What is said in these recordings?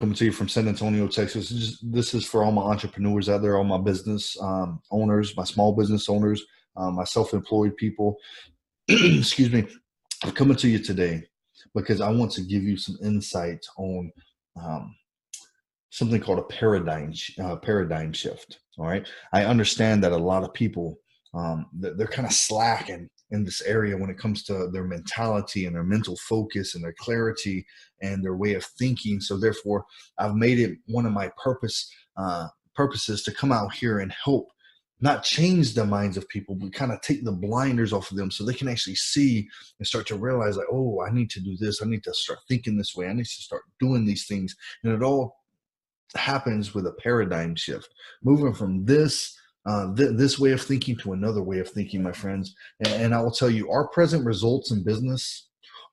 Coming to you from San Antonio, Texas. This is for all my entrepreneurs out there, all my business owners, my small business owners, my self-employed people. Excuse me. I'm coming to you today because I want to give you some insight on um, something called a paradigm shift. All right, I understand that a lot of people they're kind of slacking in this area when it comes to their mentality and their mental focus and their clarity and their way of thinking. So therefore, I've made it one of my purposes to come out here and help not change the minds of people, but kind of take the blinders off of them so they can actually see and start to realize like, oh, I need to do this. I need to start thinking this way. I need to start doing these things. And it all happens with a paradigm shift, moving from this way of thinking to another way of thinking, my friends. And I will tell you, our present results in business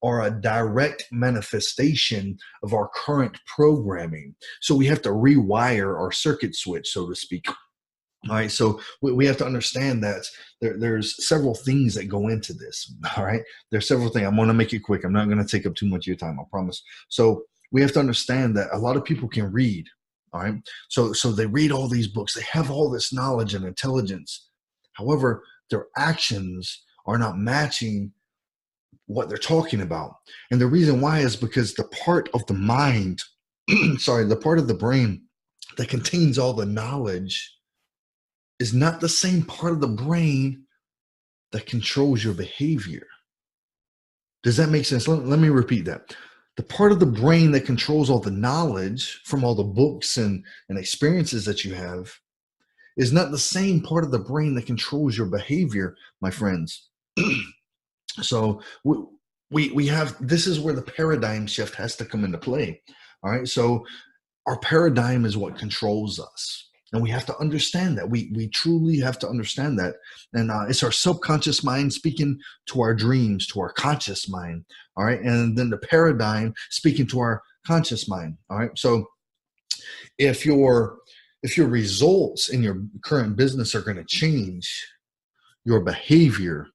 are a direct manifestation of our current programming. So we have to rewire our circuit switch, so to speak. All right, so we have to understand that there's several things that go into this. All right, there's several things. I'm going to make it quick. I'm not going to take up too much of your time, I promise. So we have to understand that a lot of people can read. All right, so they read all these books. They have all this knowledge and intelligence. However, their actions are not matching what they're talking about. And the reason why is because the part of the mind, sorry, the part of the brain that contains all the knowledge is not the same part of the brain that controls your behavior. Does that make sense? Let me repeat that. The part of the brain that controls all the knowledge from all the books and experiences that you have is not the same part of the brain that controls your behavior, my friends. So we have, this is where the paradigm shift has to come into play. All right. So our paradigm is what controls us. And we have to understand that. We truly have to understand that. And it's our subconscious mind speaking to our dreams, to our conscious mind. All right. And then the paradigm speaking to our conscious mind. All right. So if your results in your current business are going to change, your behavior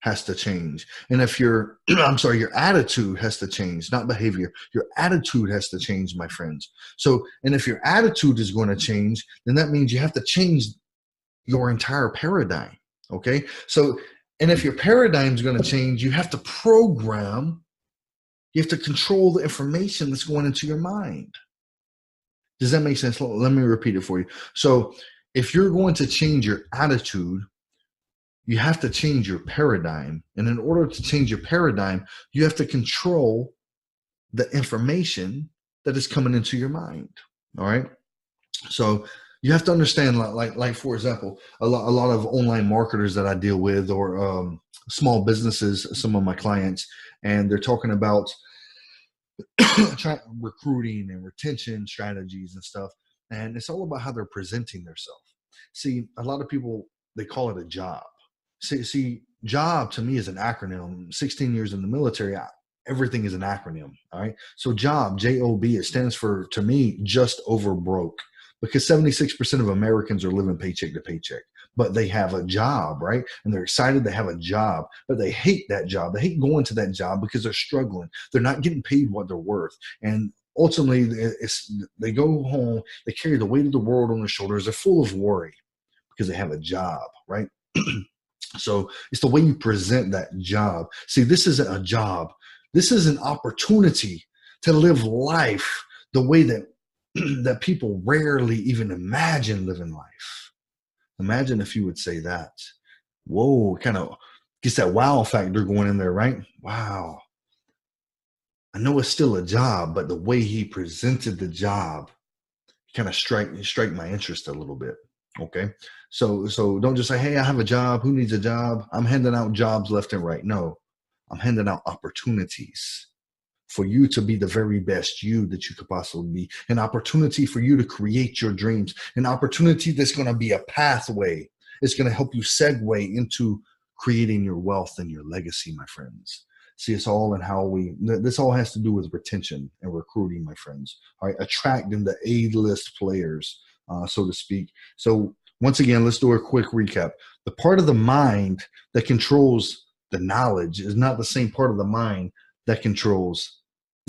has to change. And if your your attitude has to change, not behavior. Your attitude has to change, my friends. So, and if your attitude is going to change, then that means you have to change your entire paradigm. Okay. So, and if your paradigm is going to change, you have to program, you have to control the information that's going into your mind. Does that make sense? Let me repeat it for you. So, if you're going to change your attitude, you have to change your paradigm. And in order to change your paradigm, you have to control the information that is coming into your mind. All right. So you have to understand, like for example, a lot of online marketers that I deal with, or small businesses, some of my clients, and they're talking about recruiting and retention strategies and stuff. And it's all about how they're presenting themselves. See, a lot of people, they call it a job. See, job to me is an acronym. 16 years in the military, everything is an acronym. All right. So job, J-O-B, it stands for, to me, just over broke, because 76% of Americans are living paycheck to paycheck, but they have a job, right? And they're excited they have a job, but they hate that job. They hate going to that job because they're struggling. They're not getting paid what they're worth. And ultimately, they go home, they carry the weight of the world on their shoulders. They're full of worry because they have a job, right? So it's the way you present that job. See, this isn't a job. This is an opportunity to live life the way that that people rarely even imagine living life. Imagine if you would say that. Whoa, kind of gets that wow factor going in there, right? Wow. I know it's still a job, but the way he presented the job kind of strike my interest a little bit. Okay. So don't just say, hey, I have a job. Who needs a job? I'm handing out jobs left and right. No, I'm handing out opportunities for you to be the very best you that you could possibly be, an opportunity for you to create your dreams, an opportunity that's going to be a pathway. It's going to help you segue into creating your wealth and your legacy, my friends. See, it's all in how this all has to do with retention and recruiting, my friends. All right, attracting the A-list players, so to speak. So once again, let's do a quick recap. The part of the mind that controls the knowledge is not the same part of the mind that controls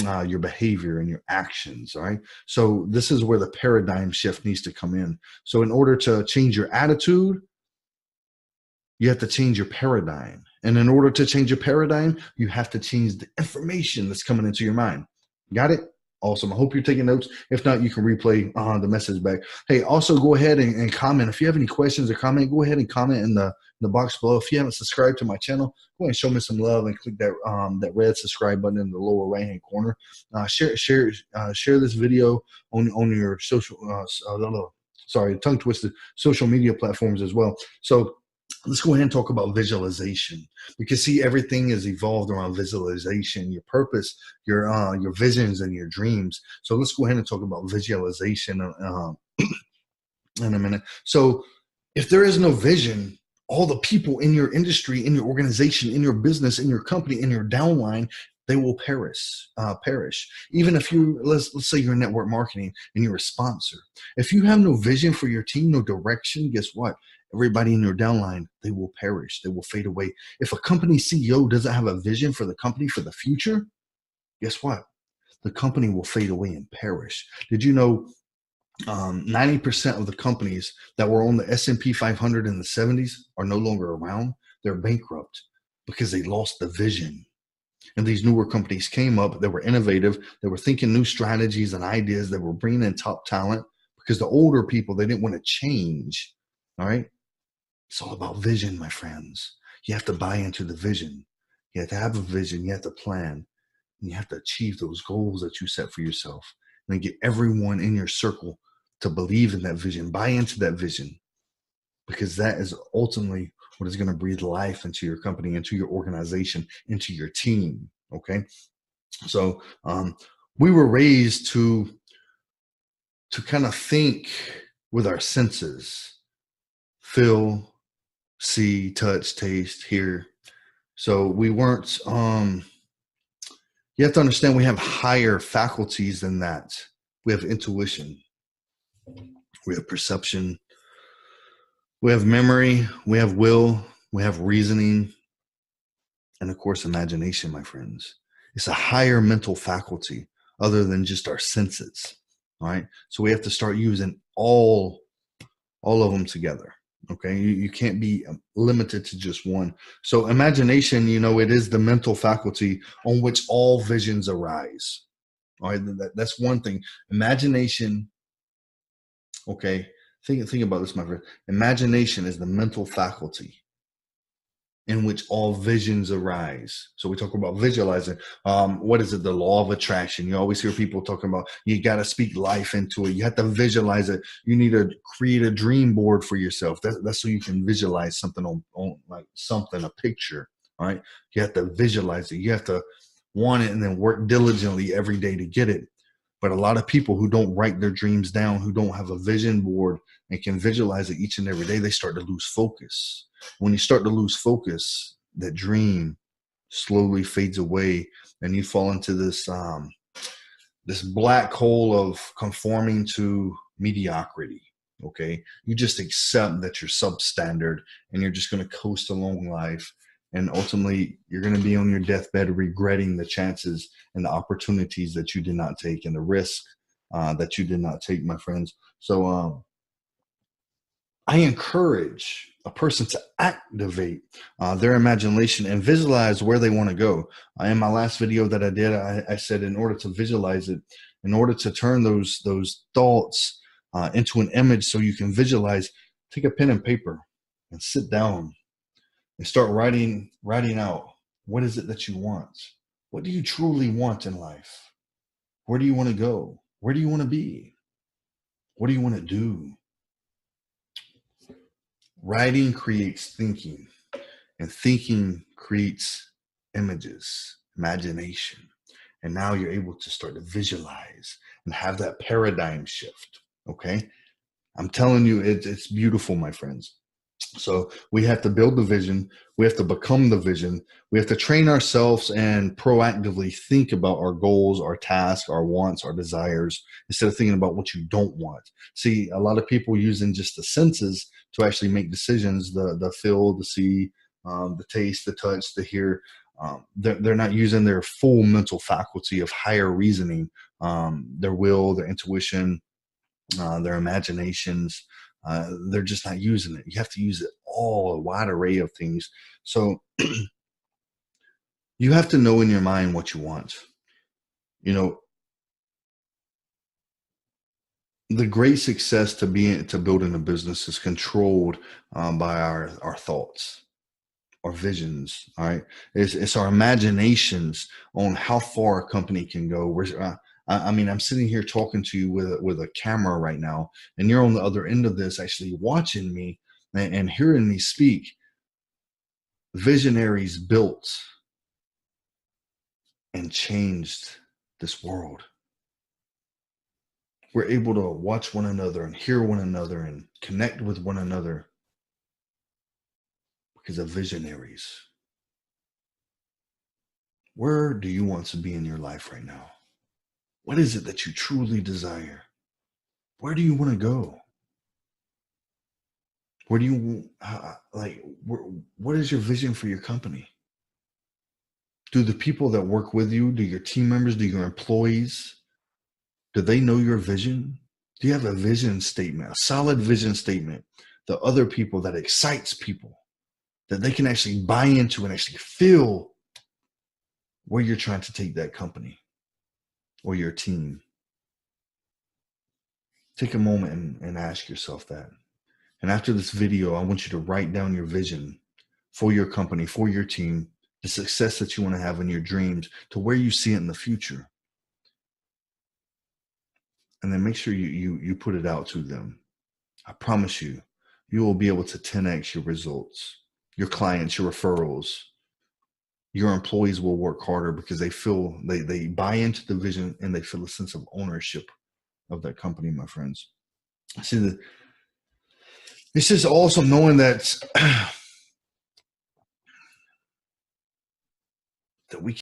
your behavior and your actions. All right. So this is where the paradigm shift needs to come in. So in order to change your attitude, you have to change your paradigm. And in order to change your paradigm, you have to change the information that's coming into your mind. Got it? Awesome. I hope you're taking notes. If not, you can replay the message back. Hey, also go ahead and comment. If you have any questions or comment, go ahead and comment in the box below. If you haven't subscribed to my channel, go ahead and show me some love and click that red subscribe button in the lower right hand corner. Share this video on your social tongue twisted social media platforms as well. So let's go ahead and talk about visualization, because see, everything is evolved around visualization, your purpose, your visions and your dreams. So let's go ahead and talk about visualization in a minute. So if there is no vision, all the people in your industry, in your organization, in your business, in your company, in your downline, they will perish. Even if let's say you're in network marketing and you're a sponsor. If you have no vision for your team, no direction, guess what? Everybody in your downline, they will perish. They will fade away. If a company CEO doesn't have a vision for the company for the future, guess what? The company will fade away and perish. Did you know 90% of the companies that were on the S&P 500 in the 70s are no longer around? They're bankrupt because they lost the vision. And these newer companies came up. They were innovative. They were thinking new strategies and ideas. They were bringing in top talent because the older people, they didn't want to change. All right. It's all about vision, my friends. You have to buy into the vision. You have to have a vision. You have to plan. And you have to achieve those goals that you set for yourself. And then get everyone in your circle to believe in that vision, buy into that vision, because that is ultimately what is going to breathe life into your company, into your organization, into your team. Okay. So we were raised to kind of think with our senses, feel, see, touch, taste, hear. So we weren't, you have to understand we have higher faculties than that. We have intuition, we have perception, we have memory, we have will, we have reasoning, and of course, imagination, my friends. It's a higher mental faculty other than just our senses. All right. So we have to start using all of them together. Okay. You can't be limited to just one. So imagination, it is the mental faculty on which all visions arise. All right. That's one thing. Imagination. Okay. Think about this, my friend. Imagination is the mental faculty in which all visions arise. So we talk about visualizing. What is it? The law of attraction. You always hear people talking about, you got to speak life into it. You have to visualize it. You need to create a dream board for yourself. That's so you can visualize something on like something, a picture. All right. You have to visualize it. You have to want it and then work diligently every day to get it. But a lot of people who don't write their dreams down, who don't have a vision board and can visualize it each and every day, they start to lose focus. When you start to lose focus, that dream slowly fades away and you fall into this this black hole of conforming to mediocrity. Okay. You just accept that you're substandard and you're just going to coast along life. And ultimately, you're going to be on your deathbed regretting the chances and the opportunities that you did not take and the risk that you did not take, my friends. So I encourage a person to activate their imagination and visualize where they want to go. In my last video that I did, I said in order to visualize it, in order to turn those thoughts into an image so you can visualize, take a pen and paper and sit down and start writing out, what is it that you want? What do you truly want in life? Where do you want to go? Where do you want to be? What do you want to do? Writing creates thinking, and thinking creates images, imagination. And now you're able to start to visualize and have that paradigm shift. Okay. I'm telling you, it's beautiful, my friends. So we have to build the vision. We have to become the vision. We have to train ourselves and proactively think about our goals, our tasks, our wants, our desires, instead of thinking about what you don't want. See, a lot of people using just the senses to actually make decisions, the feel, the see, the taste, the touch, the hear. They're not using their full mental faculty of higher reasoning, their will, their intuition, their imaginations. They're just not using it. You have to use it all, a wide array of things. So you have to know in your mind what you want. You know, the great success to building a business is controlled by our thoughts, our visions. All right, it's our imaginations on how far a company can go. I mean, I'm sitting here talking to you with a camera right now, and you're on the other end of this, actually watching me and hearing me speak. Visionaries built and changed this world. We're able to watch one another and hear one another and connect with one another because of visionaries. Where do you want to be in your life right now? What is it that you truly desire? Where do you want to go? Where do you what is your vision for your company? Do the people that work with you, do your team members, do your employees, do they know your vision? Do you have a vision statement, a solid vision statement, the other people that excites people, that they can actually buy into and actually feel where you're trying to take that company or your team? Take a moment and ask yourself that. And after this video, I want you to write down your vision for your company, for your team, the success that you want to have in your dreams, to where you see it in the future. And then make sure you put it out to them. I promise you, you will be able to 10x your results, your clients, your referrals. Your employees will work harder because they buy into the vision and they feel a sense of ownership of that company, my friends. See, it's just awesome knowing that that we